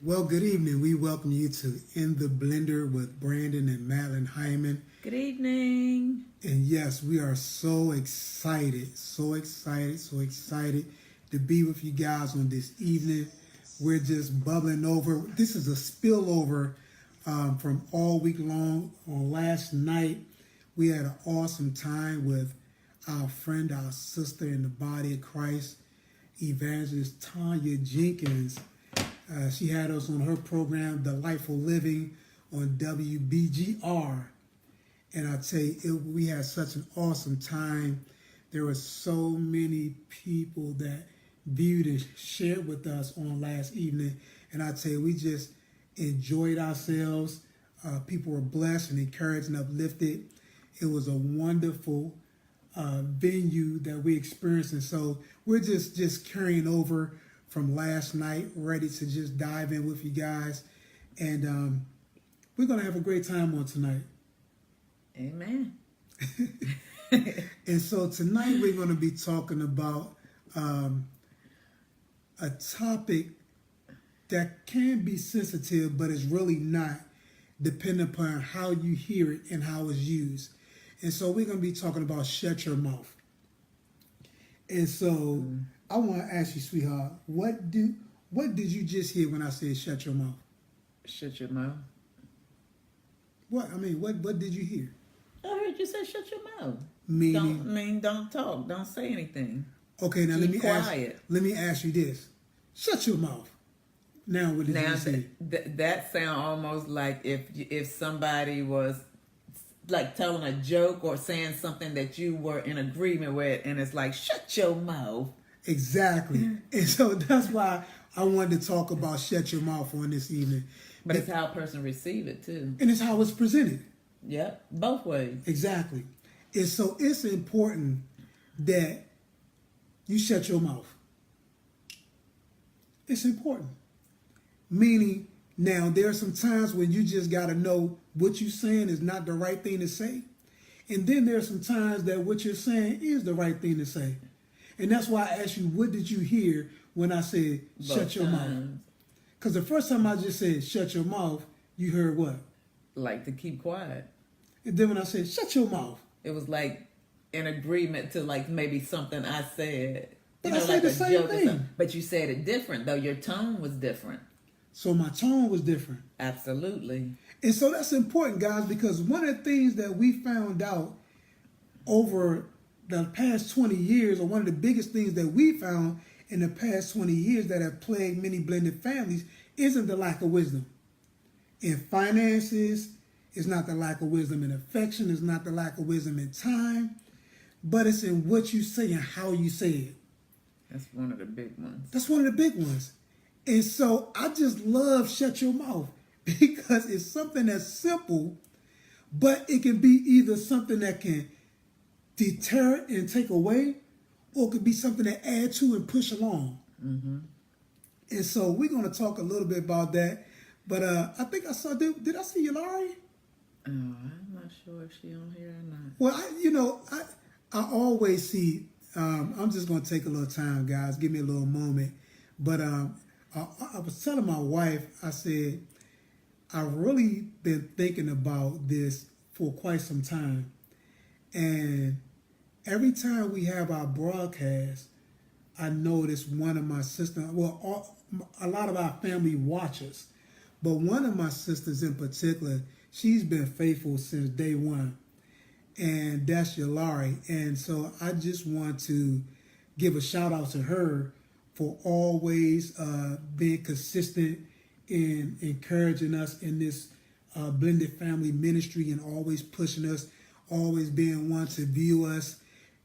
Well, good evening. We welcome you to In the Blender with Brandon and Madeline Hyman. Good evening. And yes, we are so excited to be with you guys on this evening. We're just bubbling over. This is a spillover from all week long. On last night, we had an awesome time with our friend, our sister in the body of Christ, Evangelist Tanya Jenkins. She had us on her program, Delightful Living, on WBGR. And I tell you, we had such an awesome time. There were so many people that viewed and shared with us on last evening. And I tell you, we just enjoyed ourselves. People were blessed and encouraged and uplifted. It was a wonderful venue that we experienced. And so we're just carrying over from last night, ready to just dive in with you guys. And we're going to have a great time on tonight. Amen. And so tonight we're going to be talking about a topic that can be sensitive, but it's really not, depending upon how you hear it and how it's used. And so we're going to be talking about shut your mouth. And so I want to ask you, sweetheart, what did you just hear when I said shut your mouth? Shut your mouth. What did you hear? I heard you say shut your mouth. Meaning, Don't talk. Don't say anything. Okay, now Keep quiet. let me ask you this. Shut your mouth. Now what did you say? That sound almost like if somebody was like telling a joke or saying something that you were in agreement with, and it's like shut your mouth. Exactly. And so that's why I wanted to talk about shut your mouth on this evening. But it's how a person receive it too. And it's how it's presented. Yep, both ways. Exactly. And so it's important that you shut your mouth. It's important. Meaning, now there are some times when you just got to know what you're saying is not the right thing to say. And then there are some times that what you're saying is the right thing to say. And that's why I asked you, what did you hear when I said shut your mouth? Because the first time I just said shut your mouth, you heard what? Like to keep quiet. And then when I said shut your mouth, it was like in agreement to like maybe something I said. But I said the same thing. But you said it different though. Your tone was different. So my tone was different. Absolutely. And so that's important, guys, because one of the things that we found out over the past 20 years, or one of the biggest things that we found in the past 20 years that have plagued many blended families, isn't the lack of wisdom. In finances, it's not the lack of wisdom in affection, it's not the lack of wisdom in time, but it's in what you say and how you say it. That's one of the big ones. That's one of the big ones. And so I just love shut your mouth because it's something that's simple, but it can be either something that can deter and take away, or it could be something that add to and push along. Mm-hmm. And so we're going to talk a little bit about that. But I think I saw, did I see Yolari? Oh, I'm not sure if she on here or not. Well, I always see, I'm just going to take a little time, guys. Give me a little moment. But I was telling my wife, I said, I've really been thinking about this for quite some time. And every time we have our broadcast, I notice one of my sisters, a lot of our family watches, but one of my sisters in particular, she's been faithful since day one, and that's Yolari. And so I just want to give a shout out to her for always being consistent in encouraging us in this blended family ministry, and always pushing us, always being one to view us.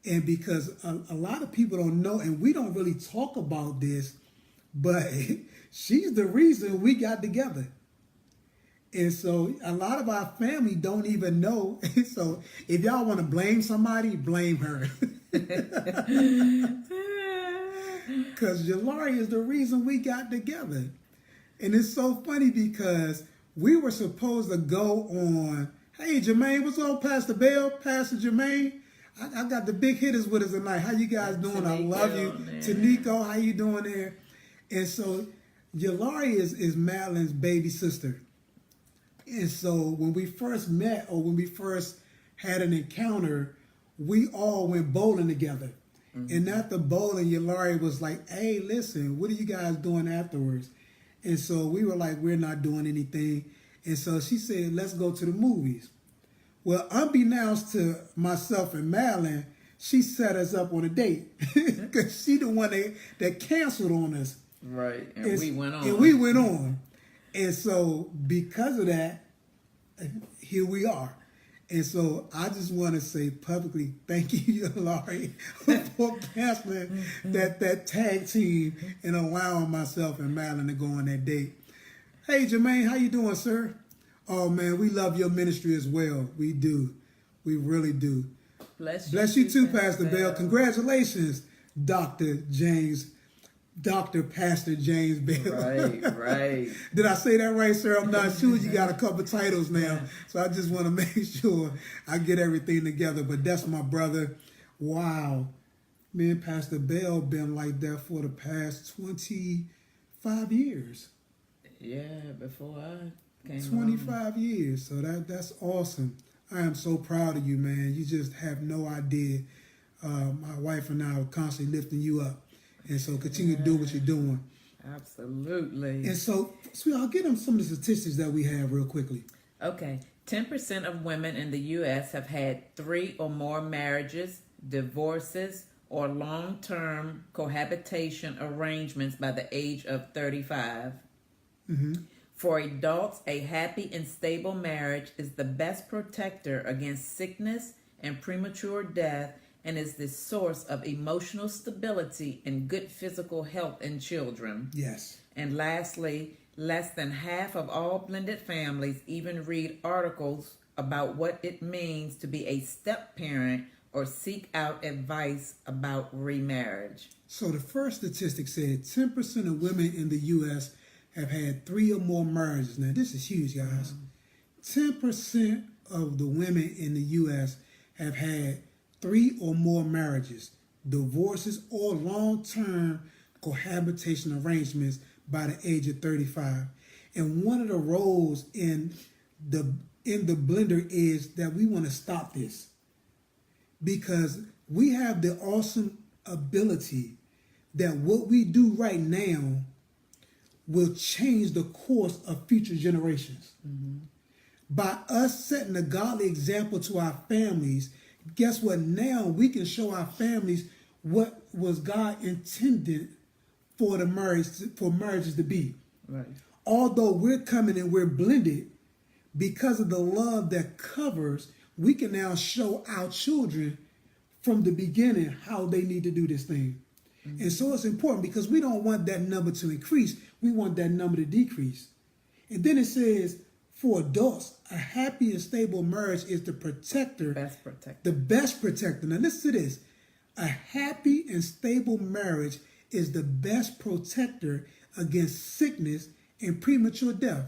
And because a lot of people don't know, and we don't really talk about this, but she's the reason we got together. And so a lot of our family don't even know. So if y'all want to blame somebody, blame her. Because Yolari is the reason we got together. And it's so funny because we were supposed to go on, hey, Jermaine, what's up, Pastor Bell, Pastor Jermaine? I got the big hitters with us tonight. How you guys doing? I love you. Tanico, how you doing there? And so Yolari is Madeline's baby sister. And so when we first met, or when we first had an encounter, we all went bowling together. And after bowling, Yolari was like, hey, listen, what are you guys doing afterwards? And so we were like, we're not doing anything. And so she said, let's go to the movies. Well, unbeknownst to myself and Madeline, she set us up on a date. Because she the one that canceled on us. Right. And we went on. And we went on. And so because of that, here we are. And so I just want to say publicly, thank you, Laurie, for canceling that tag team and allowing myself and Madeline to go on that date. Hey, Jermaine, how you doing, sir? Oh, man, we love your ministry as well. We do. We really do. Bless you too, Pastor Bell. Congratulations, Pastor James Bell. Right. Did I say that right, sir? I'm not sure. You got a couple titles now. So I just want to make sure I get everything together. But that's my brother. Wow. Me and Pastor Bell been like that for the past 25 years. Yeah, before I came 25 years. So that's awesome. I am so proud of you, man. You just have no idea. My wife and I are constantly lifting you up. And so continue to do what you're doing. Absolutely. And so, sweetheart, I'll get them some of the statistics that we have real quickly. Okay. 10% of women in the U.S. have had 3 or more marriages, divorces, or long-term cohabitation arrangements by the age of 35. For adults, a happy and stable marriage is the best protector against sickness and premature death, and is the source of emotional stability and good physical health in children. Yes. And lastly, less than half of all blended families even read articles about what it means to be a step-parent or seek out advice about remarriage. So the first statistic said 10% of women in the U.S. have had 3 or more marriages. Now, this is huge, guys. 10% of the women in the U.S. have had 3 or more marriages, divorces, or long-term cohabitation arrangements by the age of 35. And one of the roles in the blender is that we want to stop this, because we have the awesome ability that what we do right now will change the course of future generations. By us setting a godly example to our families, guess what? Now we can show our families what was God intended for marriages to be. Right. Although we're coming and we're blended, because of the love that covers, we can now show our children from the beginning how they need to do this thing. And so it's important, because we don't want that number to increase. We want that number to decrease. And then it says, for adults, a happy and stable marriage is the Best protector. the best protector. Now listen to this. A happy and stable marriage is the best protector against sickness and premature death.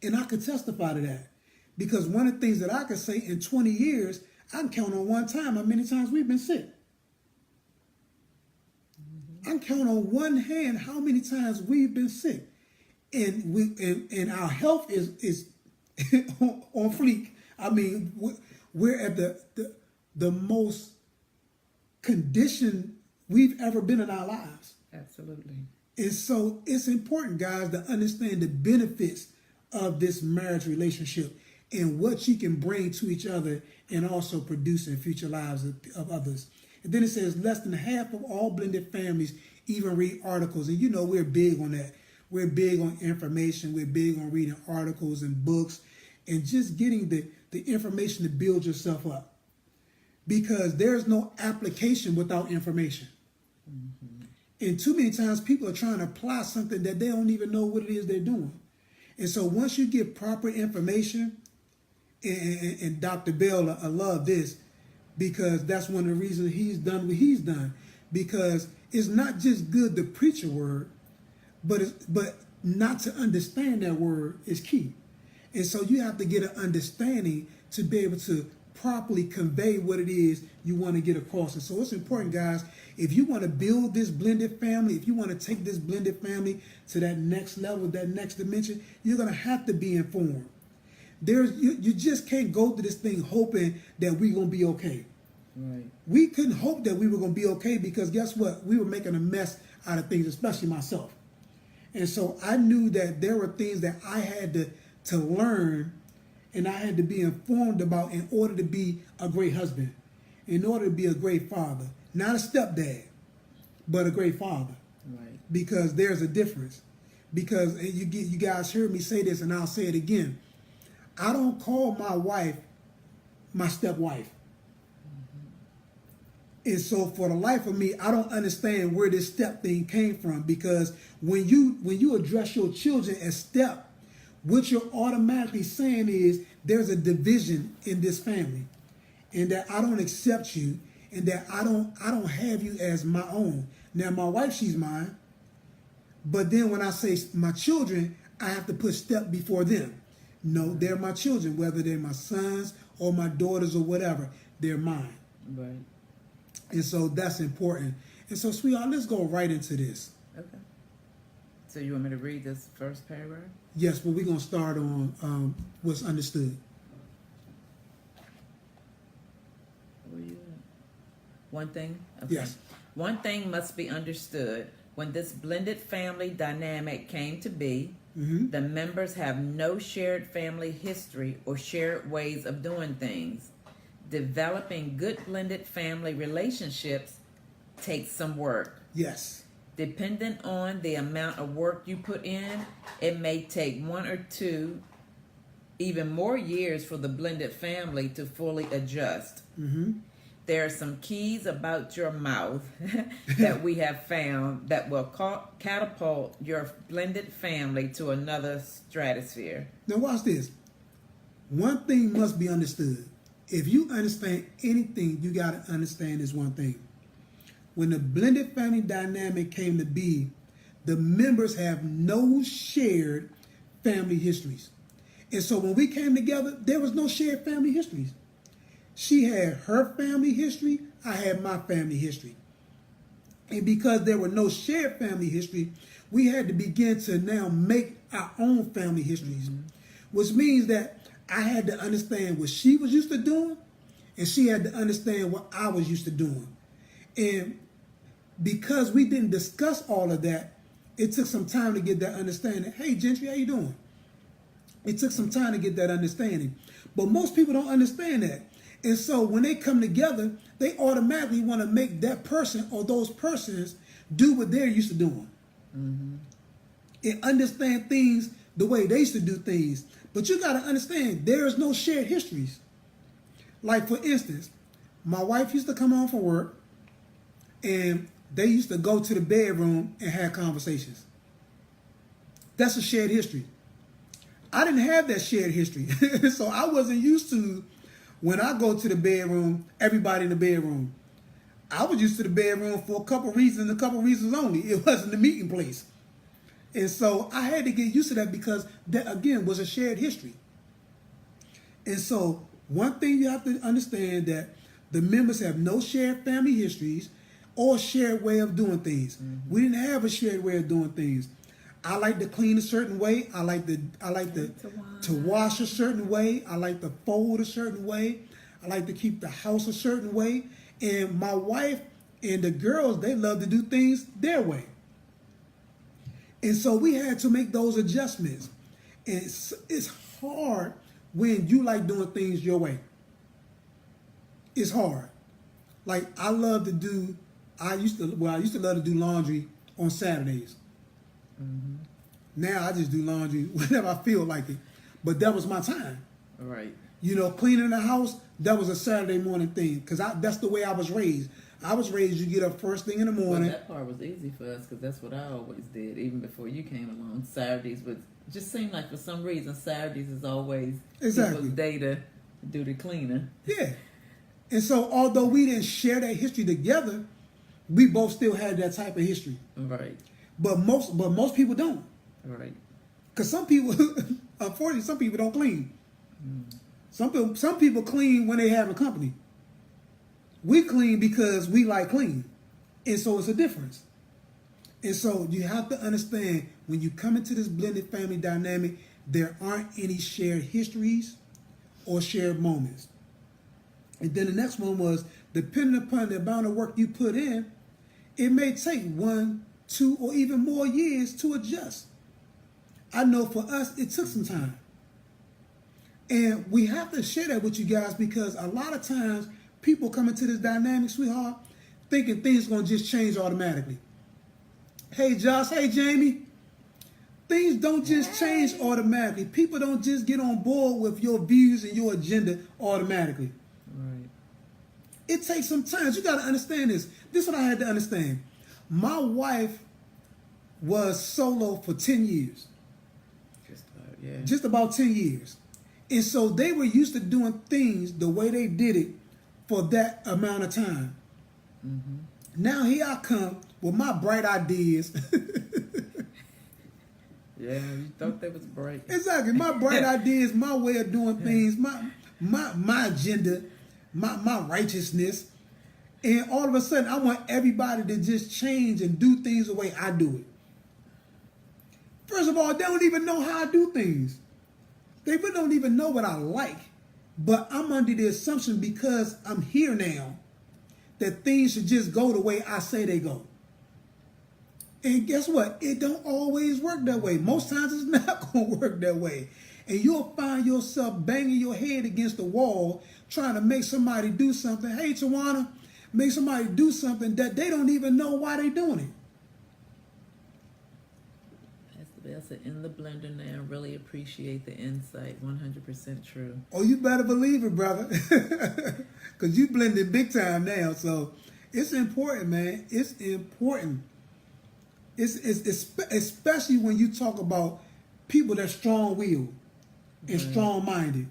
And I can testify to that, because one of the things that I can say in 20 years, I can count on one time how many times we've been sick. I can count on one hand how many times we've been sick. And our health is on fleek. I mean, we're at the most condition we've ever been in our lives. Absolutely. And so it's important, guys, to understand the benefits of this marriage relationship and what you can bring to each other, and also produce in future lives of others. And then it says less than half of all blended families even read articles. And you know, we're big on that. We're big on information. We're big on reading articles and books and just getting the information to build yourself up. Because there's no application without information. And too many times people are trying to apply something that they don't even know what it is they're doing. And so once you get proper information, and Dr. Bell, I love this, because that's one of the reasons he's done what he's done. Because it's not just good to preach a word, but not to understand that word is key. And so you have to get an understanding to be able to properly convey what it is you want to get across. And so it's important, guys, if you want to build this blended family, if you want to take this blended family to that next level, that next dimension, you're going to have to be informed. You just can't go through this thing hoping that we're going to be okay. Right. We couldn't hope that we were going to be okay because guess what? We were making a mess out of things, especially myself. And so I knew that there were things that I had to learn and I had to be informed about in order to be a great husband, in order to be a great father. Not a stepdad, but a great father. Right. Because there's a difference. Because you guys heard me say this, and I'll say it again. I don't call my wife my stepwife. And so for the life of me, I don't understand where this step thing came from. Because when you address your children as step, what you're automatically saying is there's a division in this family, and that I don't accept you, and that I don't have you as my own. Now my wife, she's mine, but then when I say my children, I have to put step before them. No, they're my children, whether they're my sons or my daughters or whatever, they're mine. Right. And so that's important. And so, sweetheart, let's go right into this. Okay. So you want me to read this first paragraph? Yes, but we're going to start on what's understood. Where you at? One thing? Okay. Yes. One thing must be understood. When this blended family dynamic came to be, the members have no shared family history or shared ways of doing things. Developing good blended family relationships takes some work. Yes. Dependent on the amount of work you put in, it may take 1 or 2, even more years for the blended family to fully adjust. There are some keys about your mouth that we have found that will catapult your blended family to another stratosphere. Now watch this. One thing must be understood. If you understand anything, you got to understand this one thing. When the blended family dynamic came to be, the members have no shared family histories. And so when we came together, there was no shared family histories. She had her family history, I had my family history. And because there were no shared family history, we had to begin to now make our own family histories, which means that I had to understand what she was used to doing, and she had to understand what I was used to doing. And because we didn't discuss all of that, it took some time to get that understanding. Hey, Gentry, how you doing? It took some time to get that understanding. But most people don't understand that. And so when they come together, they automatically want to make that person or those persons do what they're used to doing. And understand things the way they used to do things. But you got to understand, there is no shared histories. Like, for instance, my wife used to come home from work, and they used to go to the bedroom and have conversations. That's a shared history. I didn't have that shared history. So I wasn't used to, when I go to the bedroom, everybody in the bedroom. I was used to the bedroom for a couple reasons only. It wasn't the meeting place. And so I had to get used to that because that, again, was a shared history. And so one thing you have to understand, that the members have no shared family histories or shared way of doing things. We didn't have a shared way of doing things. I like to clean a certain way. I like to wash a certain way. I like to fold a certain way. I like to keep the house a certain way. And my wife and the girls, they love to do things their way. And so we had to make those adjustments. And it's hard when you like doing things your way. It's hard. Like, I used to love to do laundry on Saturdays. Now I just do laundry whenever I feel like it. But that was my time. Right. You know, cleaning the house, that was a Saturday morning thing. Because that's the way I was raised. I was raised, you get up first thing in the morning. Well, that part was easy for us because that's what I always did, even before you came along. Saturdays would just seem like, for some reason, Saturdays is always people's day to do the cleaning. Yeah. And so although we didn't share that history together, we both still had that type of history. Right. But most people don't. Right. Because some people, unfortunately, some people don't clean. Some people clean when they have a company. We clean because we like clean. And so it's a difference. And so you have to understand, when you come into this blended family dynamic, there aren't any shared histories or shared moments. And then the next one was, depending upon the amount of work you put in, it may take 1, 2, or even more years to adjust. I know for us, it took some time. And we have to share that with you guys, because a lot of times people come into this dynamic, sweetheart, thinking things are going to just change automatically. Hey, Josh. Hey, Jamie. Things don't just change automatically. People don't just get on board with your views and your agenda automatically. Right. It takes some time. You got to understand this. This is what I had to understand. My wife was solo for 10 years. Just about 10 years. And so they were used to doing things the way they did it for that amount of time. Mm-hmm. Now here I come with my bright ideas. Yeah, you thought that was bright. Exactly. My bright ideas, my way of doing things, my agenda, my righteousness. And all of a sudden, I want everybody to just change and do things the way I do it. First of all, they don't even know how I do things. They really don't even know what I like. But I'm under the assumption, because I'm here now, that things should just go the way I say they go. And guess what? It don't always work that way. Most times it's not going to work that way. And you'll find yourself banging your head against the wall trying to make somebody do something. Hey, Tawana, make somebody do something that they don't even know why they're doing it. That's in the blender now. Really appreciate the insight. 100% true. Oh, you better believe it, brother. Because you blended big time now. So it's important, man. It's important. It's especially when you talk about people that's strong-willed and strong-minded.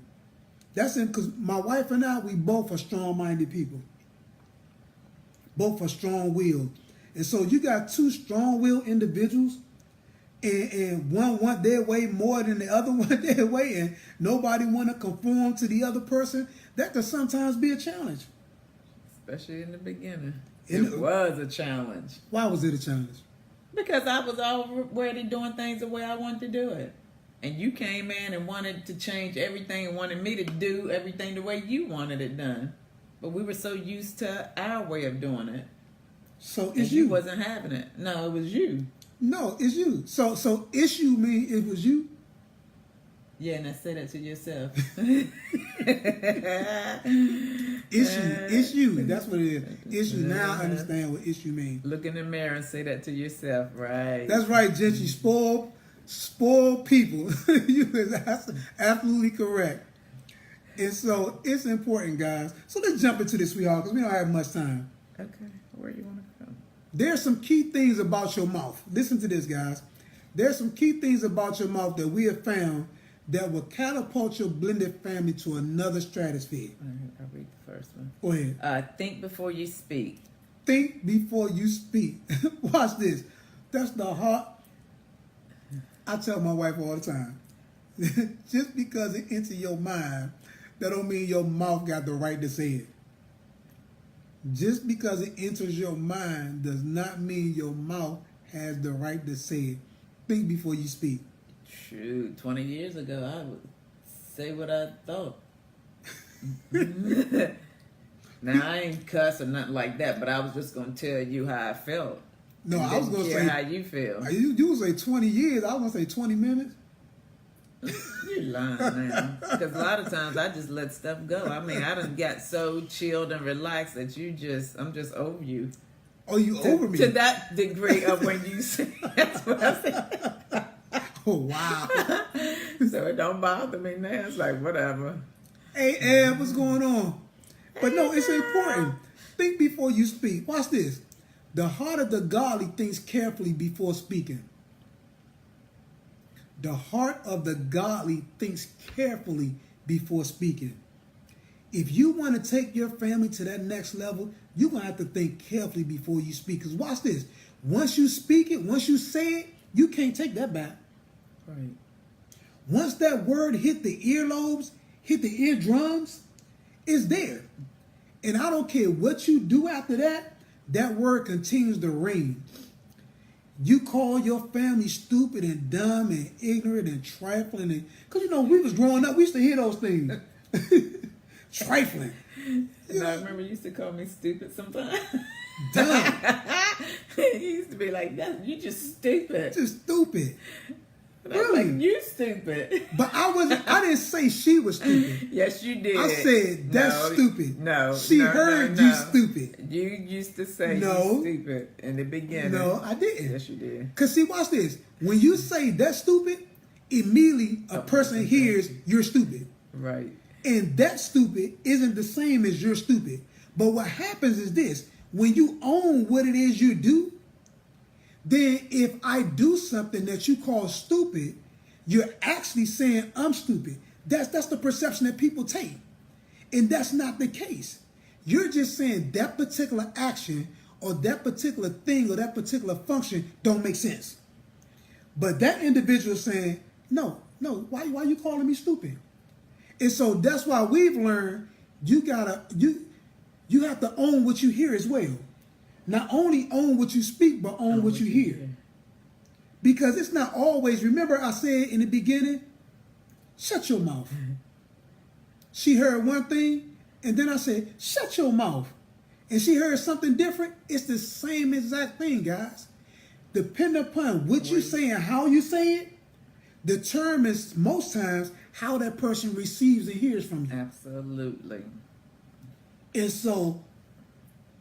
That's because my wife and I, we both are strong-minded people. Both are strong-willed. And so you got two strong-willed individuals, and one want their way more than the other want their way, and nobody want to conform to the other person. That can sometimes be a challenge. Especially in the beginning. It was a challenge. Why was it a challenge? Because I was already doing things the way I wanted to do it. And you came in and wanted to change everything and wanted me to do everything the way you wanted it done. But we were so used to our way of doing it. So it's and you. Wasn't having it. No, it was you. No, it's you. So issue mean it was you? Yeah, and I say that to yourself. Issue. That's what it is. Issue. Now I understand what issue means. Look in the mirror and say that to yourself, right? That's right, Gentry. Spoiled people. You is absolutely correct. And so it's important, guys. So let's jump into this, sweetheart, because we don't have much time. Okay, where do you want to go? There's some key things about your mouth. Listen to this, guys. There's some key things about your mouth that we have found that will catapult your blended family to another stratosphere. I'll read the first one. Go ahead. Think before you speak. Think before you speak. Watch this. That's the heart. I tell my wife all the time, just because it enters your mind, that don't mean your mouth got the right to say it. Just because it enters your mind does not mean your mouth has the right to say it. Think before you speak. Shoot, 20 years ago, I would say what I thought. Now, I ain't cuss or nothing like that, but I was just going to tell you how I felt. No, I was going to say how you feel. You would say 20 years. I was going to say 20 minutes. You're lying now. Because a lot of times I just let stuff go. I mean, I done got so chilled and relaxed that I'm just over you. Oh, you over me? To that degree of when you say, that's what I said. Oh, wow. So it don't bother me now. It's like, whatever. Hey, Ed, what's going on? But no, it's important. Think before you speak. Watch this. The heart of the godly thinks carefully before speaking. The heart of the godly thinks carefully before speaking. If you want to take your family to that next level, you're going to have to think carefully before you speak. Because watch this. Once you speak it, once you say it, you can't take that back. Right. Once that word hit the earlobes, hit the eardrums, it's there. And I don't care what you do after that, that word continues to ring. You call your family stupid and dumb and ignorant and trifling. Because, you know, we was growing up, we used to hear those things. Trifling. And I remember you used to call me stupid sometimes. Dumb. You used to be like, you just stupid. Just stupid. And I was Really? like, you stupid. But I didn't say she was stupid. Yes, you did. I said, that's stupid. No. She heard you stupid. You used to say No. you stupid in the beginning. No, I didn't. Yes, you did. Because see, watch this. When you say that's stupid, immediately a person hears you're stupid. Right. And that stupid isn't the same as you're stupid. But what happens is this. When you own what it is you do, then if I do something that you call stupid, you're actually saying I'm stupid. That's the perception that people take. And that's not the case. You're just saying that particular action or that particular thing or that particular function don't make sense. But that individual is saying, no, why you calling me stupid? And so that's why we've learned you have to own what you hear as well. Not only own what you speak, but own what you hear. Because it's not always, remember I said in the beginning, shut your mouth. She heard one thing, and then I said, shut your mouth. And she heard something different. It's the same exact thing, guys. Depending upon what you say and how you say it, determines most times how that person receives and hears from you. Absolutely. And so,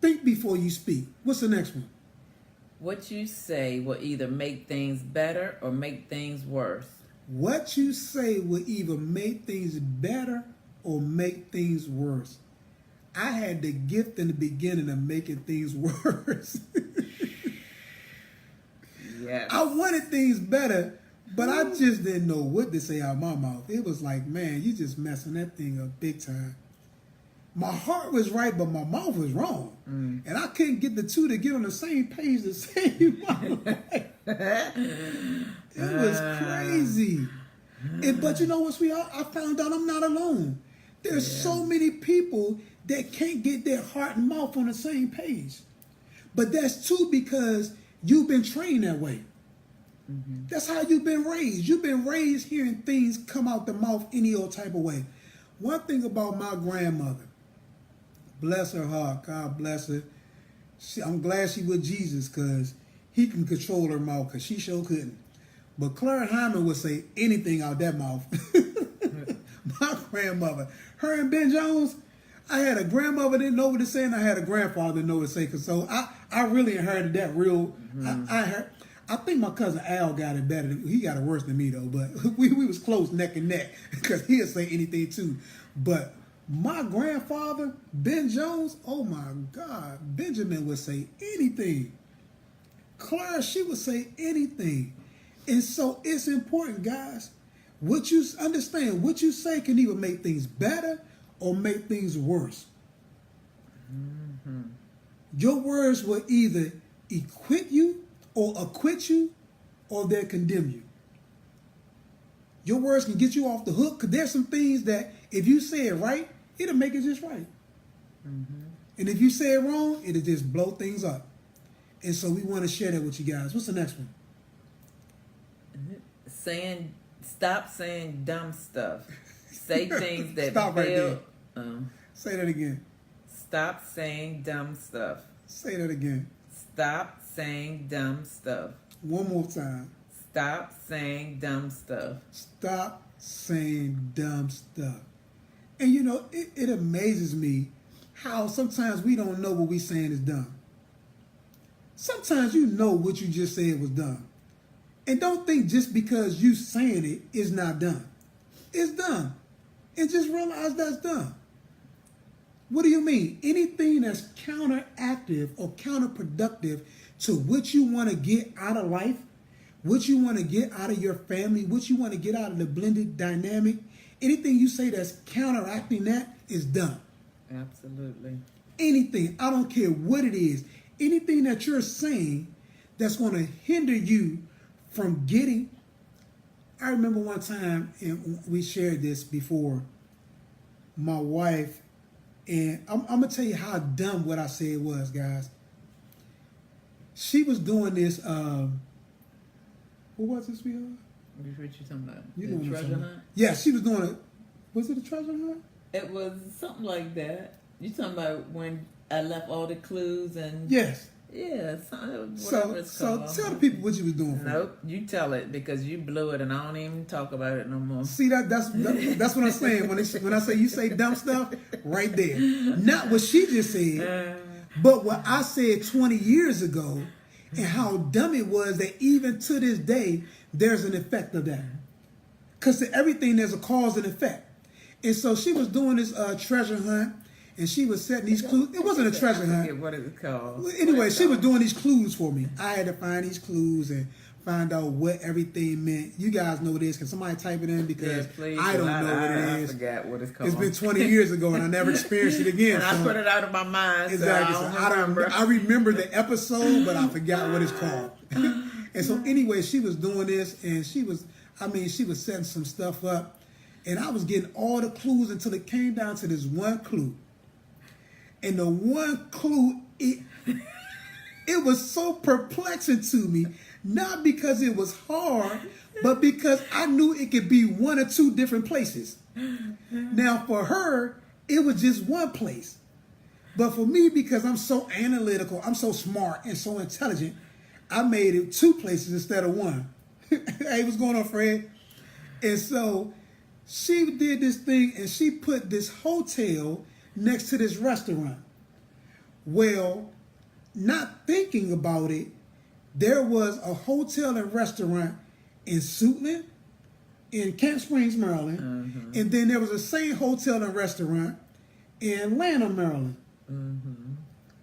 think before you speak. What's the next one? What you say will either make things better or make things worse. What you say will either make things better or make things worse. I had the gift in the beginning of making things worse. Yes. I wanted things better, but I just didn't know what to say out of my mouth. It was like, man, you just messing that thing up big time. My heart was right, but my mouth was wrong. And I couldn't get the two to get on the same page to save my life. It was crazy. But you know what, sweetheart? I found out I'm not alone. There's so many people that can't get their heart and mouth on the same page. But that's too because you've been trained that way. That's how you've been raised. You've been raised hearing things come out the mouth any old type of way. One thing about my grandmother, bless her heart, God bless her. I'm glad she with Jesus because he can control her mouth because she sure couldn't. But Madeline Hyman would say anything out that mouth. My grandmother. Her and Ben Jones, I had a grandmother that didn't know what to say and I had a grandfather that didn't know what to say. Cause so I really inherited that real. I think my cousin Al got it better. He got it worse than me though. But we was close neck and neck because he'd say anything too. But my grandfather, Ben Jones, oh my God, Benjamin would say anything. Clara, she would say anything. And so it's important, guys. What you understand, what you say can either make things better or make things worse. Your words will either equip you or acquit you or they'll condemn you. Your words can get you off the hook because there's some things that if you say it right, it'll make it just right. And if you say it wrong, it'll just blow things up. And so we want to share that with you guys. What's the next one? Stop saying dumb stuff. Say things that Stop build. right there. Say that again. Stop saying dumb stuff. Say that again. Stop saying dumb stuff. One more time. Stop saying dumb stuff. Stop saying dumb stuff. And you know, it amazes me how sometimes we don't know what we're saying is dumb. Sometimes you know what you just said was dumb. And don't think just because you saying it is not done. It's done. And just realize that's done. What do you mean? Anything that's counteractive or counterproductive to what you want to get out of life, what you want to get out of your family, what you want to get out of the blended dynamic, anything you say that's counteracting that is done. Absolutely. Anything, I don't care what it is, anything that you're saying that's going to hinder you from getting. I remember one time, and we shared this before, my wife, and I'm gonna tell you how dumb what I said was, guys. She was doing this. What was this, sweetheart? What you talking about? You The know what I'm treasure talking hunt? about. Yeah, she was doing it. Was it a treasure hunt? It was something like that. You talking about when I left all the clues and Yes. yeah, whatever So it's called. tell the people what you was doing. For Nope, you tell it because you blew it, and I don't even talk about it no more. See that's what I'm saying when I say you say dumb stuff right there. Not what she just said, but what I said 20 years ago, and how dumb it was that even to this day there's an effect of that. Because to everything there's a cause and effect. And so she was doing this treasure hunt, and she was setting these clues. It wasn't a treasure hunt. What is it called? Well, anyway, she was doing these clues for me. I had to find these clues and find out what everything meant. You guys know this. Can somebody type it in? Because please, I don't know what it is. I forgot what it's called. It's been 20 years ago, and I never experienced it again. And I put it out of my mind. Exactly. So I don't remember. I remember the episode, but I forgot what it's called. And so anyway, she was doing this, and she was setting some stuff up, and I was getting all the clues until it came down to this one clue. And the one clue, it was so perplexing to me, not because it was hard, but because I knew it could be one or two different places. Now, for her, it was just one place. But for me, because I'm so analytical, I'm so smart and so intelligent, I made it two places instead of one. Hey, what's going on, Fred? And so she did this thing, and she put this hotel next to this restaurant. Well, not thinking about it, there was a hotel and restaurant in Suitland, in Camp Springs, Maryland, and then there was the same hotel and restaurant in Atlanta, Maryland.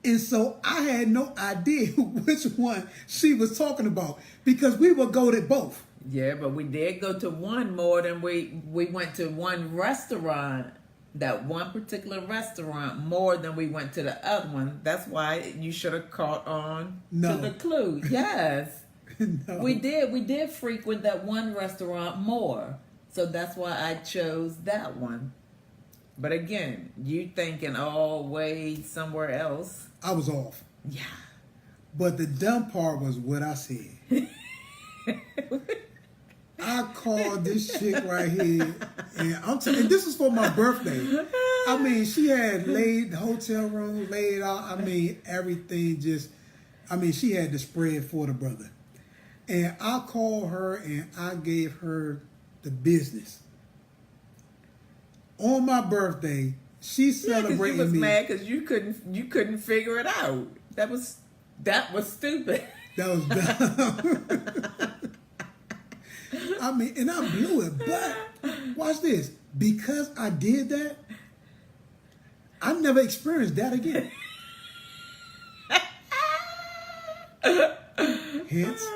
And so I had no idea which one she was talking about because we would go to both. Yeah, but we did go to one more than we went to one restaurant. That one particular restaurant more than we went to the other one. That's why you should have caught on to the clue. Yes. No. We did frequent that one restaurant more. So that's why I chose that one. But again, you thinking way somewhere else. I was off. Yeah. But the dumb part was what I said. I called this chick right here, and I'm telling you, this is for my birthday. I mean, she had laid the hotel room, laid out. I mean, everything she had the spread for the brother. And I called her and I gave her the business. On my birthday, she celebrated you was me. mad because you couldn't figure it out. That was stupid. That was dumb. I mean, and I blew it. But watch this. Because I did that, I never experienced that again. Hence.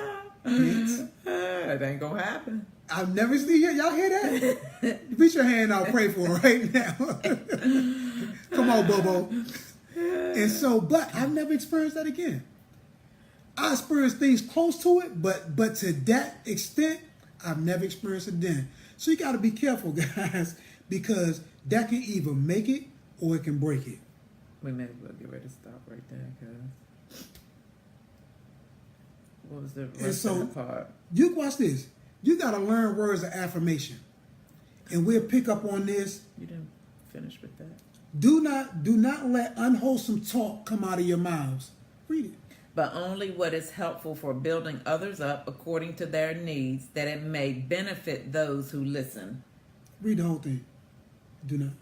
It ain't gonna happen. I've never seen y'all hear that? Reach your hand out, pray for her right now. Come on, Bobo. And so, but I've never experienced that again. I experienced things close to it, but to that extent, I've never experienced it then. So you got to be careful, guys, because that can either make it or it can break it. We may as well get ready to stop right there, cause what was the rest of the part? You watch this. You got to learn words of affirmation, and we'll pick up on this. You didn't finish with that. Do not let unwholesome talk come out of your mouths. Read it. But only what is helpful for building others up according to their needs, that it may benefit those who listen. Read the whole thing. Do not.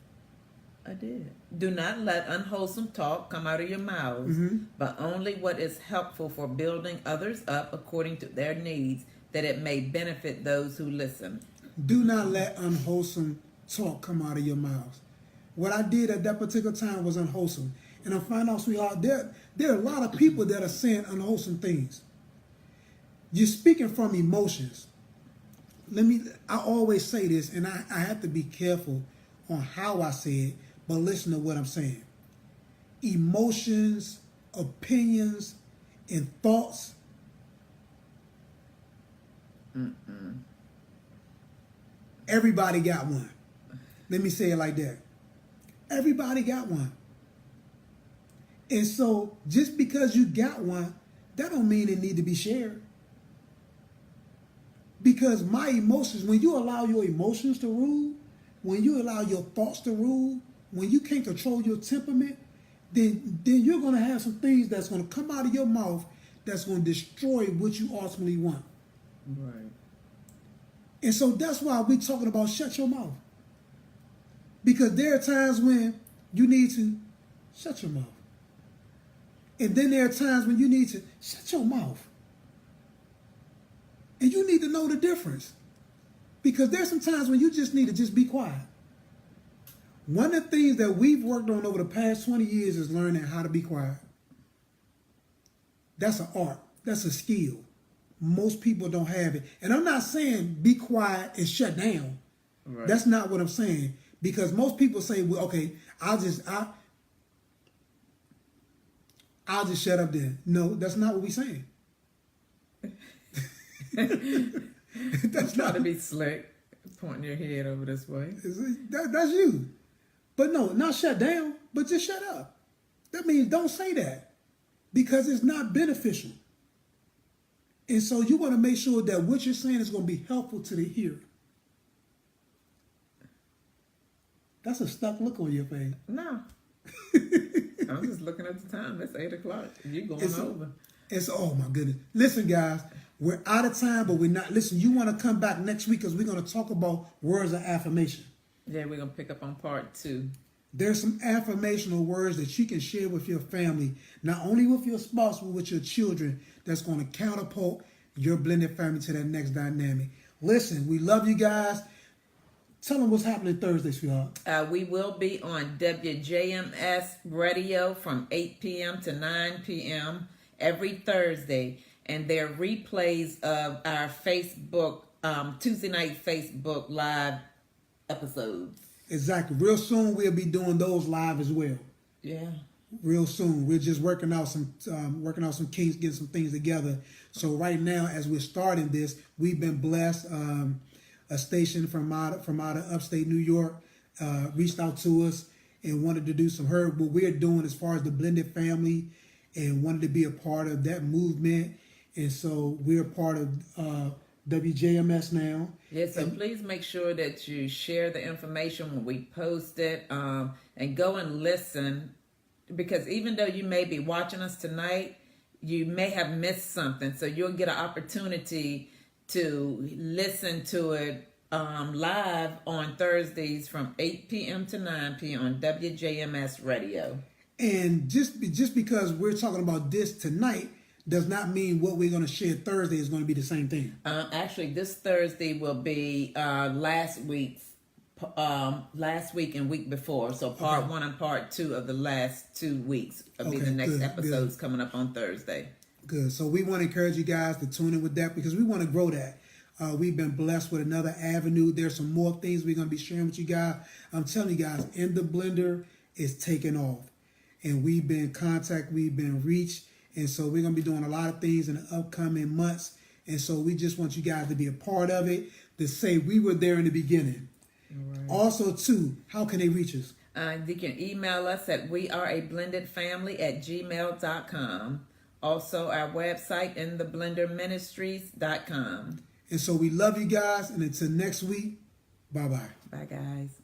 I did. Do not let unwholesome talk come out of your mouths, but only what is helpful for building others up according to their needs, that it may benefit those who listen. Do not let unwholesome talk come out of your mouths. What I did at that particular time was unwholesome. And I find out, sweetheart, there are a lot of people that are saying unwholesome things. You're speaking from emotions. I always say this, and I have to be careful on how I say it, but listen to what I'm saying. Emotions, opinions, and thoughts. Everybody got one. Let me say it like that. Everybody got one. And so just because you got one, that don't mean it need to be shared. Because my emotions, when you allow your emotions to rule, when you allow your thoughts to rule, when you can't control your temperament, then you're going to have some things that's going to come out of your mouth that's going to destroy what you ultimately want. Right. And so that's why we're talking about shut your mouth. Because there are times when you need to shut your mouth. And then there are times when you need to shut your mouth. And you need to know the difference. Because there's some times when you just need to just be quiet. One of the things that we've worked on over the past 20 years is learning how to be quiet. That's an art. That's a skill. Most people don't have it. And I'm not saying be quiet and shut down. Right. That's not what I'm saying. Because most people say, well, okay, I'll just shut up then. No, that's not what we're saying. That's not to be slick, pointing your head over this way. That's you. But no, not shut down, but just shut up. That means don't say that because it's not beneficial. And so you want to make sure that what you're saying is going to be helpful to the hearer. That's a stuck look on your face. No. I'm just looking at the time. It's 8 o'clock. You're going over. Oh my goodness. Listen, guys, we're out of time, but we're not. Listen, you want to come back next week because we're going to talk about words of affirmation. Yeah, we're going to pick up on part 2. There's some affirmational words that you can share with your family, not only with your spouse, but with your children, that's going to catapult your blended family to that next dynamic. Listen, we love you guys. Tell them what's happening Thursday, sweetheart. We will be on WJMS Radio from 8 p.m. to 9 p.m. every Thursday. And there are replays of our Facebook, Tuesday night Facebook Live episodes. Exactly. Real soon we'll be doing those live as well. Yeah. Real soon. We're just working out some kinks, getting some things together. So right now, as we're starting this, we've been blessed. A station from out of upstate New York reached out to us and wanted to do what we're doing as far as the blended family, and wanted to be a part of that movement. And so we're part of WJMS now. Yes, so please make sure that you share the information when we post it, and go and listen, because even though you may be watching us tonight, you may have missed something. So you'll get an opportunity to listen to it live on Thursdays from 8 p.m. to 9 p.m. on WJMS Radio. And just because we're talking about this tonight does not mean what we're going to share Thursday is going to be the same thing. Actually, this Thursday will be last week and week before. So part 1 and part 2 of the last 2 weeks will be the next episodes coming up on Thursday. Good. So we want to encourage you guys to tune in with that because we want to grow that. We've been blessed with another avenue. There's some more things we're going to be sharing with you guys. I'm telling you guys, In the Blender is taking off. And we've been we've been reached. And so we're going to be doing a lot of things in the upcoming months. And so we just want you guys to be a part of it, to say we were there in the beginning. Right. Also, too, how can they reach us? You can email us at weareablendedfamily@gmail.com. Also, our website, intheblenderministries.com. And so we love you guys. And until next week, bye-bye. Bye, guys.